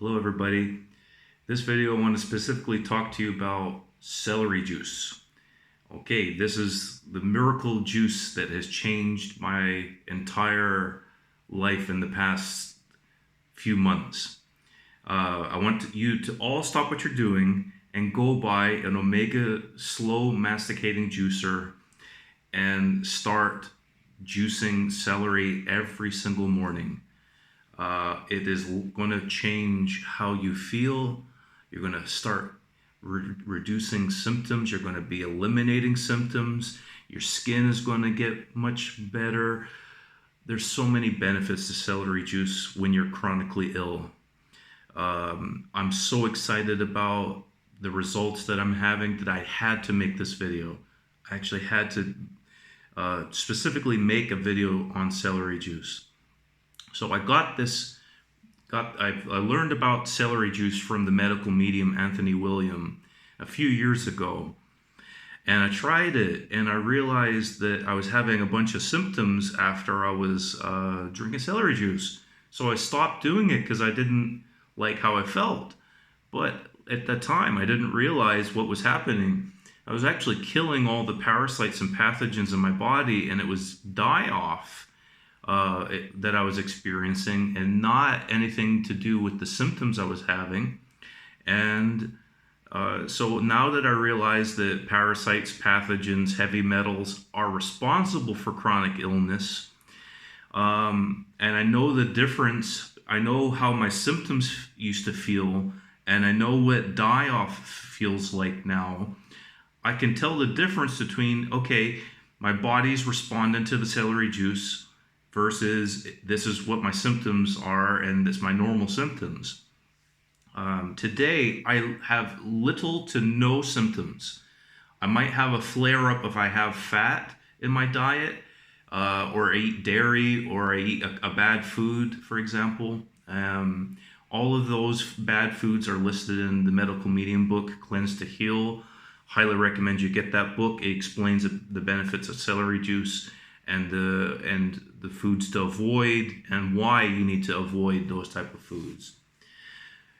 Hello everybody. This video I want to specifically talk to you about celery juice. Okay, this is the miracle juice that has changed my entire life in the past few months. I want you to all stop what you're doing and go buy an Omega slow masticating juicer and start juicing celery every single morning. It is going to change how you feel. You're going to start reducing symptoms. You're going to be eliminating symptoms. Your skin is going to get much better. There's so many benefits to celery juice when you're chronically ill. I'm so excited about the results that I'm having that I had to make this video. I actually had to specifically make a video on celery juice. So I learned about celery juice from the medical medium Anthony William a few years ago. And I tried it and I realized that I was having a bunch of symptoms after I was drinking celery juice. So I stopped doing it because I didn't like how I felt. But at that time, I didn't realize what was happening. I was actually killing all the parasites and pathogens in my body, and it was die-off that I was experiencing and not anything to do with the symptoms I was having. And so now that I realize that parasites, pathogens, heavy metals are responsible for chronic illness, and I know the difference, I know how my symptoms used to feel, and I know what die-off feels like now, I can tell the difference between, okay, my body's responding to the celery juice versus this is what my symptoms are and it's my normal symptoms. Today, I have little to no symptoms. I might have a flare-up if I have fat in my diet, or I eat dairy, or I eat a bad food, for example. All of those bad foods are listed in the medical medium book, Cleanse to Heal. Highly recommend you get that book. It explains the benefits of celery juice and the foods to avoid and why you need to avoid those type of foods.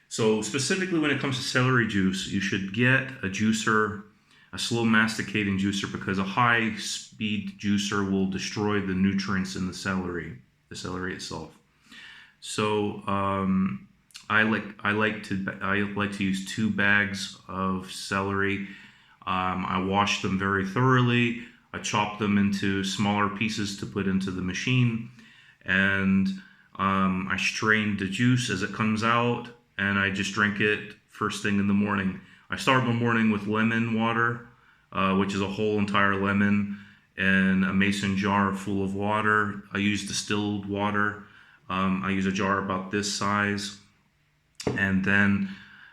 So specifically when it comes to celery juice, you should get a juicer, a slow masticating juicer, because a high speed juicer will destroy the nutrients in the celery itself. So I like to use 2 bags of celery. I wash them very thoroughly. I chop them into smaller pieces to put into the machine, and I strain the juice as it comes out, and I just drink it first thing in the morning. I start my morning with lemon water, which is a whole entire lemon in a mason jar full of water. I use distilled water. I use a jar about this size, and then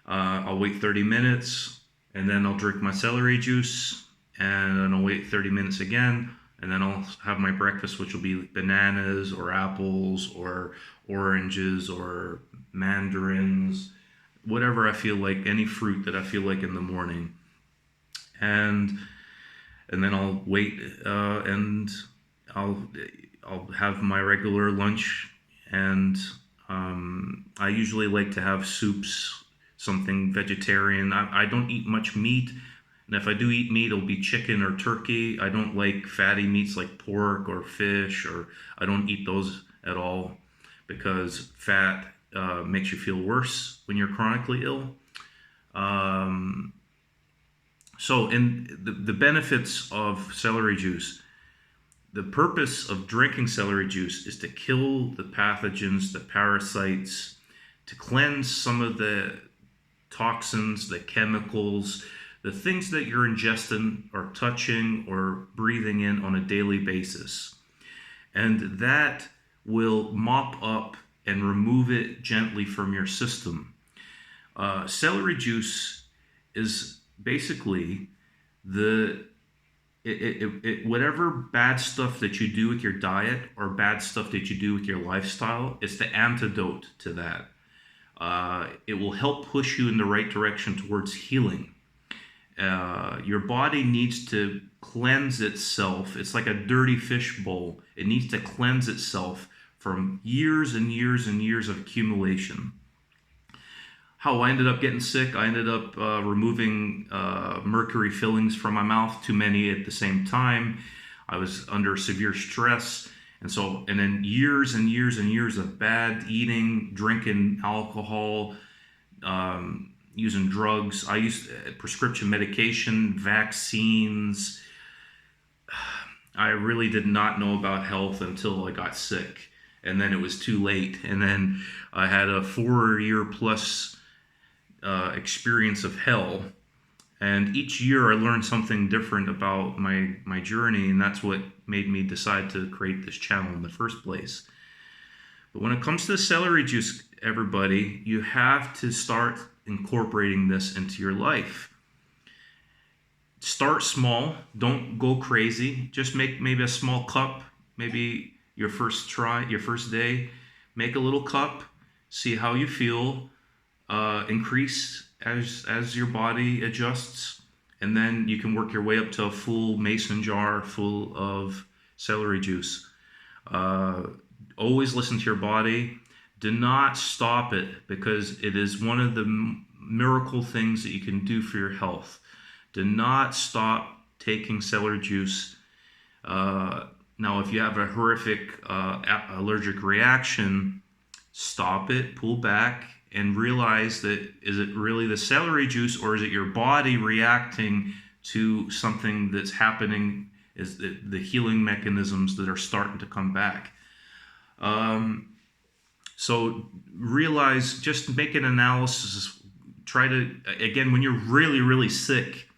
I'll wait 30 minutes, and then I'll drink my celery juice, and then I'll wait 30 minutes again, and then I'll have my breakfast, which will be bananas or apples or oranges or mandarins, whatever I feel like, any fruit that I feel like in the morning. And then I'll wait, and I'll have my regular lunch, and I usually like to have soups, something vegetarian. I don't eat much meat, and if I do eat meat, it'll be chicken or turkey. I don't like fatty meats like pork or fish, or I don't eat those at all because fat makes you feel worse when you're chronically ill. So in the benefits of celery juice, the purpose of drinking celery juice is to kill the pathogens, the parasites, to cleanse some of the toxins, the chemicals, the things that you're ingesting or touching or breathing in on a daily basis. And that will mop up and remove it gently from your system. Celery juice is basically whatever bad stuff that you do with your diet or bad stuff that you do with your lifestyle, it's the antidote to that. It will help push you in the right direction towards healing. Your body needs to cleanse itself. It's like a dirty fish bowl. It needs to cleanse itself from years and years and years of accumulation. how I ended up getting sick. I ended up removing mercury fillings from my mouth, too many at the same time. I was under severe stress. And then years and years and years of bad eating, drinking alcohol, using drugs. I used prescription medication, vaccines. I really did not know about health until I got sick. And then it was too late. And then I had a 4-year plus experience of hell. And each year I learned something different about my journey. And that's what made me decide to create this channel in the first place. But when it comes to celery juice, everybody, you have to start incorporating this into your life. Start small. Don't go crazy. Just make maybe a small cup. Maybe your first try, your first day. Make a little cup. See how you feel. Increase as your body adjusts. And then you can work your way up to a full mason jar full of celery juice. Always listen to your body. Do not stop it, because it is one of the miracle things that you can do for your health. Do not stop taking celery juice. Now, if you have a horrific allergic reaction, stop it, pull back, and realize that, is it really the celery juice, or is it your body reacting to something that's happening? Is the healing mechanisms that are starting to come back? So realize, just make an analysis. Try to, again, when you're really, really sick,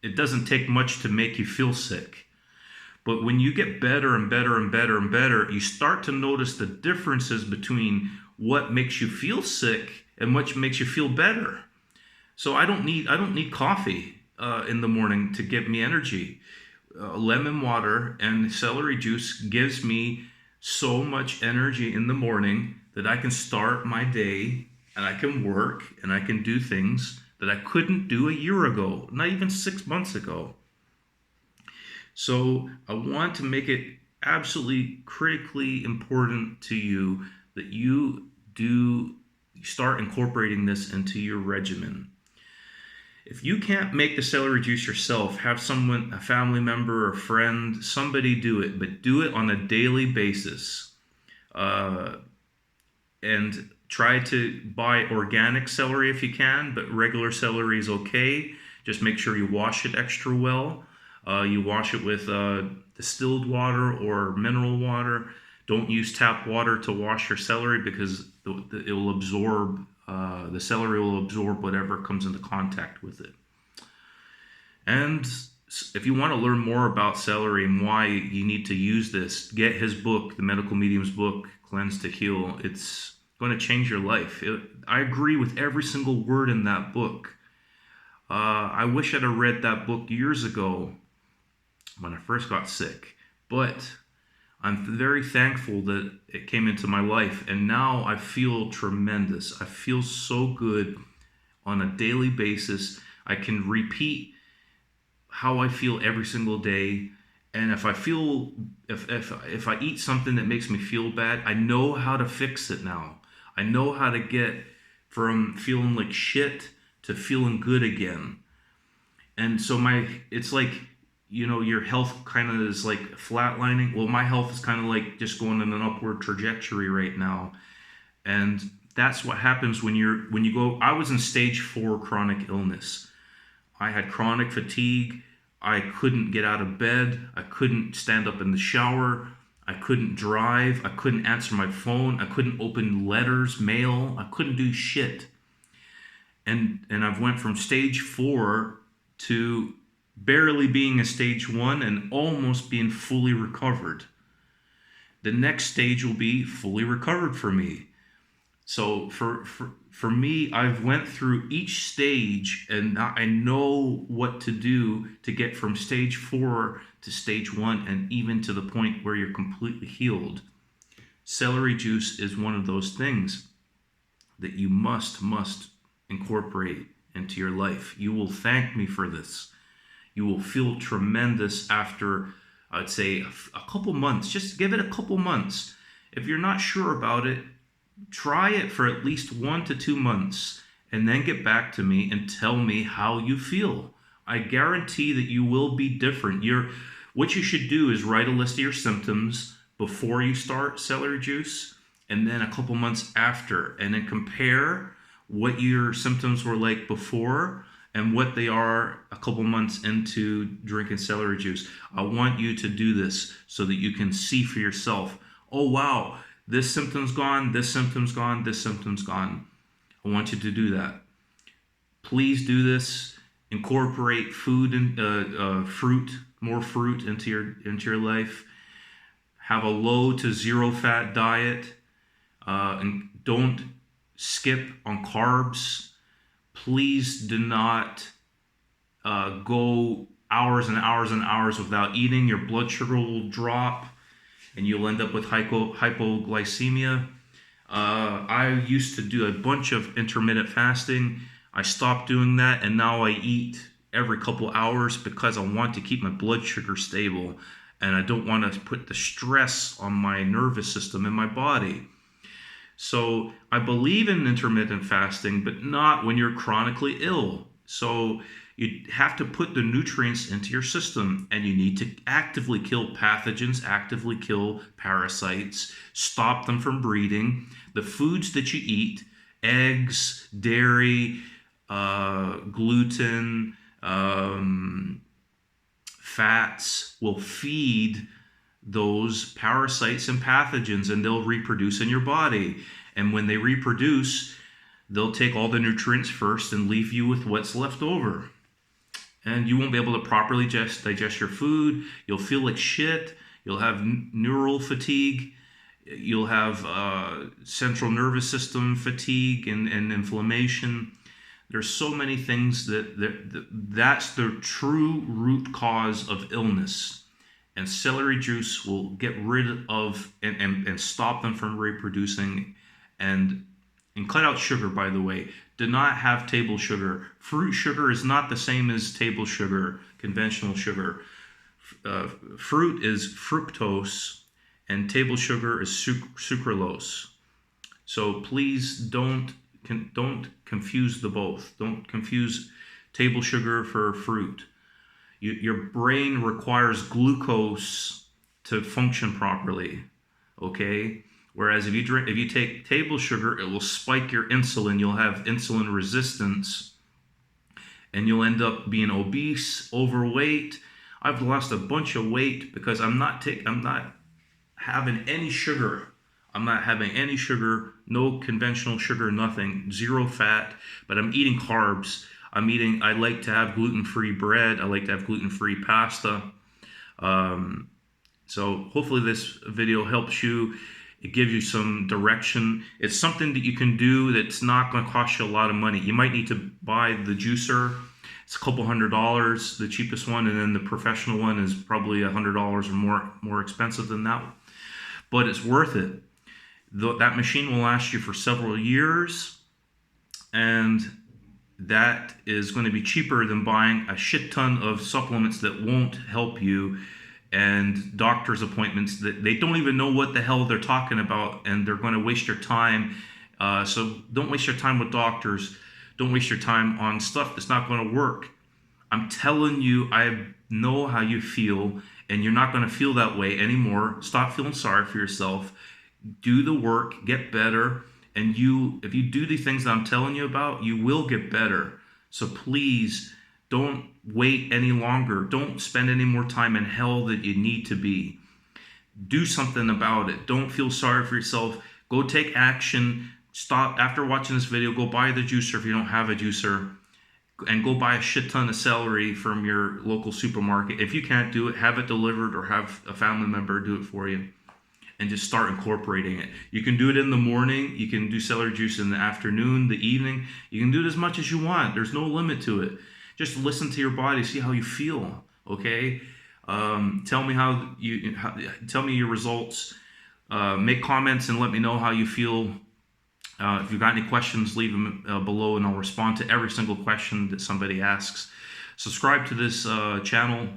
it doesn't take much to make you feel sick. But when you get better and better and better and better, you start to notice the differences between what makes you feel sick and what makes you feel better. So I don't need coffee in the morning to give me energy. Lemon water and celery juice gives me so much energy in the morning that I can start my day, and I can work, and I can do things that I couldn't do a year ago, not even 6 months ago. So I want to make it absolutely critically important to you that you do start incorporating this into your regimen. If you can't make the celery juice yourself, have someone, a family member or friend, somebody do it, but do it on a daily basis. And try to buy organic celery if you can, but regular celery is okay. Just make sure you wash it extra well. You wash it with distilled water or mineral water. Don't use tap water to wash your celery, because it will absorb, the celery will absorb whatever comes into contact with it. And if you want to learn more about celery and why you need to use this, get his book, the Medical Medium's book, Cleanse to Heal. It's going to change your life. I agree with every single word in that book. I wish I'd have read that book years ago when I first got sick, but I'm very thankful that it came into my life, and now I feel tremendous. I feel so good on a daily basis. I can repeat how I feel every single day, and if I eat something that makes me feel bad, I know how to fix it now. I know how to get from feeling like shit to feeling good again. And so it's like, your health kind of is like flatlining. Well, my health is kind of like just going in an upward trajectory right now. And that's what happens when you go. I was in stage 4 chronic illness. I had chronic fatigue. I couldn't get out of bed. I couldn't stand up in the shower. I couldn't drive. I couldn't answer my phone. I couldn't open letters, mail. I couldn't do shit. And I've went from stage 4 to barely being a stage 1 and almost being fully recovered. The next stage will be fully recovered for me. So for me, I've went through each stage, and I know what to do to get from stage 4 to stage 1, and even to the point where you're completely healed. Celery juice is one of those things that you must incorporate into your life. You will thank me for this. You will feel tremendous after, I'd say, a couple months. Just give it a couple months. If you're not sure about it, Try it for at least 1 to 2 months and then get back to me and tell me how you feel. I guarantee that you will be different. What you should do is write a list of your symptoms before you start celery juice and then a couple months after, and then compare what your symptoms were like before and what they are a couple months into drinking celery juice. I want you to do this so that you can see for yourself, oh wow, this symptom's gone, this symptom's gone, this symptom's gone. I want you to do that. Please do this. Incorporate food and fruit, more fruit into your life. Have a low to zero fat diet, and don't skip on carbs. Please do not go hours and hours and hours without eating. Your blood sugar will drop and you'll end up with hypoglycemia. I used to do a bunch of intermittent fasting. I stopped doing that, and now I eat every couple hours because I want to keep my blood sugar stable, and I don't want to put the stress on my nervous system and my body. So I believe in intermittent fasting, but not when you're chronically ill. So you have to put the nutrients into your system, and you need to actively kill pathogens, actively kill parasites, stop them from breeding. The foods that you eat, eggs, dairy, gluten, fats, will feed those parasites and pathogens, and they'll reproduce in your body. And when they reproduce, they'll take all the nutrients first and leave you with what's left over. And you won't be able to properly digest your food. You'll feel like shit. You'll have neural fatigue. You'll have central nervous system fatigue and inflammation. There's so many things that's the true root cause of illness. And celery juice will get rid of and stop them from reproducing. And cut out sugar, by the way. Do not have table sugar. Fruit sugar is not the same as table sugar, conventional sugar. Fruit is fructose, and table sugar is sucralose. So please don't confuse the both. Don't confuse table sugar for fruit. Your brain requires glucose to function properly, okay? Whereas if you take table sugar, it will spike your insulin. You'll have insulin resistance, and you'll end up being obese, overweight. I've lost a bunch of weight because I'm not having any sugar. I'm not having any sugar, no conventional sugar, nothing, zero fat, but I'm eating carbs. I like to have gluten-free bread. I like to have gluten-free pasta. So hopefully this video helps you. It gives you some direction. It's something that you can do that's not going to cost you a lot of money. You might need to buy the juicer. It's a couple $100, the cheapest one, and then the professional one is probably $100 or more expensive than that. But it's worth it. That machine will last you for several years, and that is going to be cheaper than buying a shit ton of supplements that won't help you, and doctor's appointments that they don't even know what the hell they're talking about, and they're going to waste your time. So don't waste your time with doctors. Don't waste your time on stuff that's not going to work. I'm telling you, I know how you feel, and you're not going to feel that way anymore. Stop feeling sorry for yourself. Do the work, get better, and if you do the things that I'm telling you about, you will get better. So please don't wait any longer. Don't spend any more time in hell that you need to be. Do something about it. Don't feel sorry for yourself. Go take action. Stop after watching this video. Go buy the juicer if you don't have a juicer, and go buy a shit ton of celery from your local supermarket. If you can't do it, have it delivered or have a family member do it for you, and just start incorporating it. You can do it in the morning. You can do celery juice in the afternoon, the evening. You can do it as much as you want. There's no limit to it. Just listen to your body, see how you feel, okay? Tell me tell me your results. Make comments and let me know how you feel. If you've got any questions, leave them below, and I'll respond to every single question that somebody asks. Subscribe to this channel.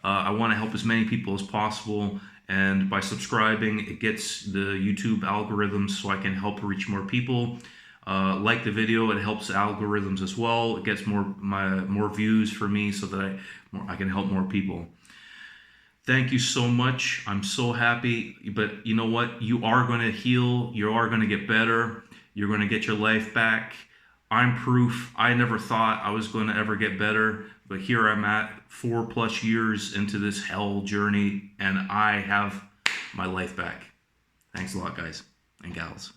I want to help as many people as possible, And by subscribing, it gets the YouTube algorithms so I can help reach more people. Like the video, it helps algorithms as well. It gets more views for me so that I can help more people. Thank you so much. I'm so happy. But you know what? You are going to heal. You are going to get better. You're going to get your life back. I'm proof. I never thought I was going to ever get better, but here I'm at 4+ years into this hell journey, and I have my life back. Thanks a lot, guys and gals.